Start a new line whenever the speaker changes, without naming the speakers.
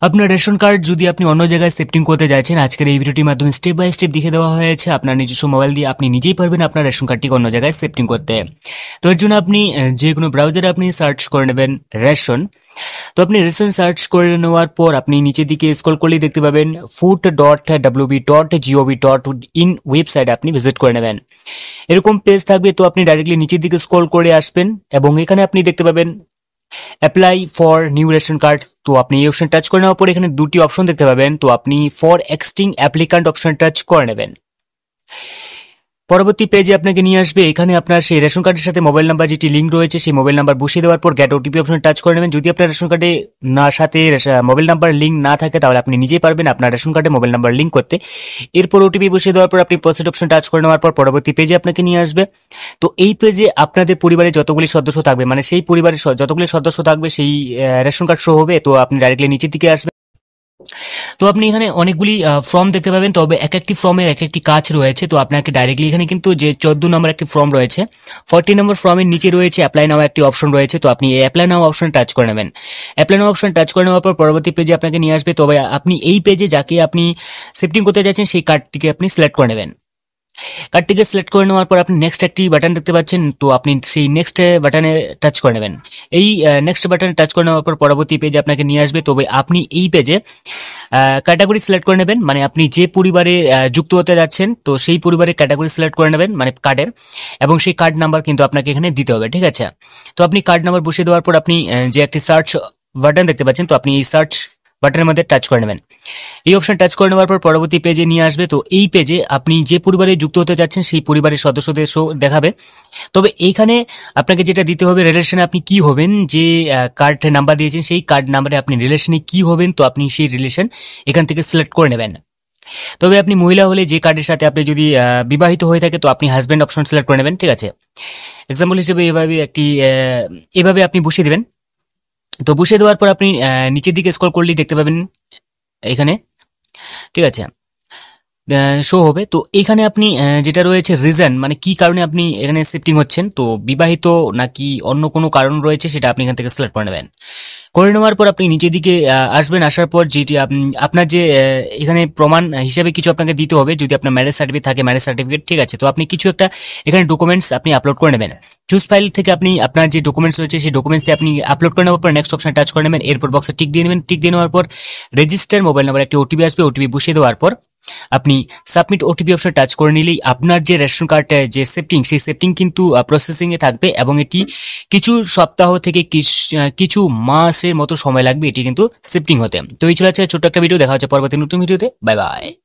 আপনার ration card যদি আপনি অন্য জায়গায় শিফটিং করতে যাচ্ছেন, আজকের এই ভিডিওটির মাধ্যমে স্টেপ বাই স্টেপ দেখে দেওয়া হয়েছে। আপনার নিজস্ব মোবাইল দিয়ে আপনি নিজেই পারবেন আপনার রেশন কার্ডটিকে অন্য জায়গায় শিফটিং করতে। তো এর জন্য আপনি যে কোনো ব্রাউজারে আপনি সার্চ করে নেবেন রেশন। তো আপনি রেশন সার্চ করে নেওয়ার পর আপনি নিচের দিকে স্ক্রল করলেই দেখতে পাবেন food.wb.gov.in ওয়েবসাইট আপনি ভিজিট করে নেবেন। এরকম পেজ থাকবে, তো আপনি ডাইরেক্টলি নিচের দিকে স্ক্রল করে আসবেন এবং এখানে আপনি দেখতে পাবেন apply for new ration card. তো আপনি এই অপশন টাচ করে নেওয়ার পর এখানে দুটি অপশন দেখতে পাবেন, তো আপনি for extinguisher applicant option touch করে নেবেন। পরবর্তী পেজে আপনাকে নিয়ে আসবে, এখানে আপনার সেই রেশন কার্ডের সাথে মোবাইল নাম্বার যেটি লিঙ্ক রয়েছে সেই মোবাইল নাম্বার বসিয়ে দেওয়ার পর গেট ওটিপি অপশন টাচ করে নেবেন। যদি আপনার রেশন কার্ডে সাথে মোবাইল নাম্বার লিঙ্ক না থাকে তাহলে আপনি নিজেই পারবেন আপনার রেশন কার্ডে মোবাইল নাম্বার লিঙ্ক করতে। এরপর ওটিপি বসিয়ে দেওয়ার পর আপনি প্রসিড অপশন টাচ করে নেওয়ার পর পরবর্তী পেজে আপনাকে নিয়ে আসবে। তো এই পেজে আপনাদের পরিবারে যতগুলি সদস্য থাকবে, মানে সেই পরিবারের যতগুলি সদস্য থাকবে সেই রেশন কার্ড শো হবে। তো আপনি ডাইরেক্টলি নিচের দিকে আসবেন। তো আপনি এখানে অনেকগুলি ফর্ম দেখতে পাবেন, তবে এক একটি ফর্মের এক একটি কাজ রয়েছে। তো আপনাকে ডাইরেক্টলি এখানে কিন্তু যে 14 নম্বর একটি ফর্ম রয়েছে, 40 নম্বর ফর্মের নিচে রয়েছে অ্যাপ্লাই নাও একটি অপশন রয়েছে। তো আপনি এই অ্যাপ্লাই নাও অপশন টাচ করে নেবেন। অ্যাপ্লাই নাও অপশন টাচ করে নেওয়ার পর পরবর্তী পেজে আপনাকে নিয়ে আসবে। তবে আপনি এই পেজে যাকে আপনি শিফটিং করতে যাচ্ছেন সেই কার্ডটিকে আপনি সিলেক্ট করে নেবেন। কার্ডটিকে সিলেক্ট করে নেওয়ার পর আপনি নেক্সট একটি বাটন দেখতে পাচ্ছেন, তো আপনি সেই নেক্সট বাটনে টাচ করে নেবেন। এই নেক্সট বাটনে টাচ করে নেওয়ার পর পরবর্তী পেজে আপনাকে নিয়ে আসবে। তবে আপনি এই পেজে ক্যাটাগরি সিলেক্ট করে নেবেন, মানে আপনি যে পরিবারে যুক্ত হতে যাচ্ছেন তো সেই পরিবারের ক্যাটাগরি সিলেক্ট করে নেবেন, মানে কার্ডের, এবং সেই কার্ড নাম্বার কিন্তু আপনাকে এখানে দিতে হবে, ঠিক আছে। তো আপনি কার্ড নাম্বার বসিয়ে দেওয়ার পর আপনি যে একটি সার্চ বাটন দেখতে পাচ্ছেন, তো আপনি এই সার্চ বাটনের মধ্যে টাচ করে নেবেন। এই অপশন টাচ করে নেওয়ার পর পরবর্তী পেজে নিয়ে আসবে। তো এই পেজে আপনি যে পরিবারে যুক্ত হতে যাচ্ছেন সেই পরিবারের সদস্যদের শো দেখাবে। তবে এইখানে আপনাকে যেটা দিতে হবে, রিলেশনে আপনি কি হবেন, যে কার্ড নাম্বার দিয়েছেন সেই কার্ড নাম্বারে আপনি রিলেশনে কি হবেন, তো আপনি সেই রিলেশন এখান থেকে সিলেক্ট করে নেবেন। তবে আপনি মহিলা হলে যে কার্ডের সাথে আপনি যদি বিবাহিত হয়ে থাকে তো আপনি হাজব্যান্ড অপশন সিলেক্ট করে নেবেন, ঠিক আছে। এক্সাম্পল হিসেবে এভাবে আপনি বসিয়ে দেবেন। তো বসিয়ে দেওয়ার পর আপনি নিচের দিকে স্ক্রল করলেই দেখতে পাবেন এখানে, ঠিক আছে, শো হবে। তো এখানে আপনি যেটা রয়েছে রিজন, মানে কি কারণে আপনি এখানে শিফটিং হচ্ছেন, তো বিবাহিত নাকি অন্য কোনো কারণ রয়েছে সেটা আপনি এখান থেকে সিলেক্ট করে নেবেন। করে নেওয়ার পর আপনি নিচের দিকে আসবেন। আসার পর যেটি আপনার যে এখানে প্রমাণ হিসেবে কিছু আপনাকে দিতে হবে, যদি আপনার ম্যারেজ সার্টিফিকেট থাকে ম্যারেজ সার্টিফিকেট, ঠিক আছে। তো আপনি কিছু একটা এখানে ডকুমেন্টস আপনি আপলোড করে নেবেন। চুজ ফাইল থেকে আপনি আপনার যে ডকুমেন্টস রয়েছে সেই ডকুমেন্টস আপনি আপলোড করে নেওয়ার পর নেক্সট অপশন টাচ করে নেবেন। এরপর বক্সে টিক দিয়ে নেবেন। টিক দিয়ে নেওয়ার পর রেজিস্টার মোবাইল নাম্বার একটি ওটিপি আসবে, ওটিপি বসিয়ে দেওয়ার পর আপনি সাবমিট ওটিপি অপশন টাচ করে নিলেই আপনার যে রেশন কার্ডে যে শিফটিং সেই শিফটিং কিন্তু প্রসেসিং এ থাকবে এবং এটি কিছু সপ্তাহ থেকে কিছু মাসের মতো সময় লাগবে এটি কিন্তু শিফটিং হতে। তো এই ছিল ছোট্ট একটা ভিডিও, দেখা হচ্ছে পরবর্তী নতুন ভিডিওতে। Bye bye.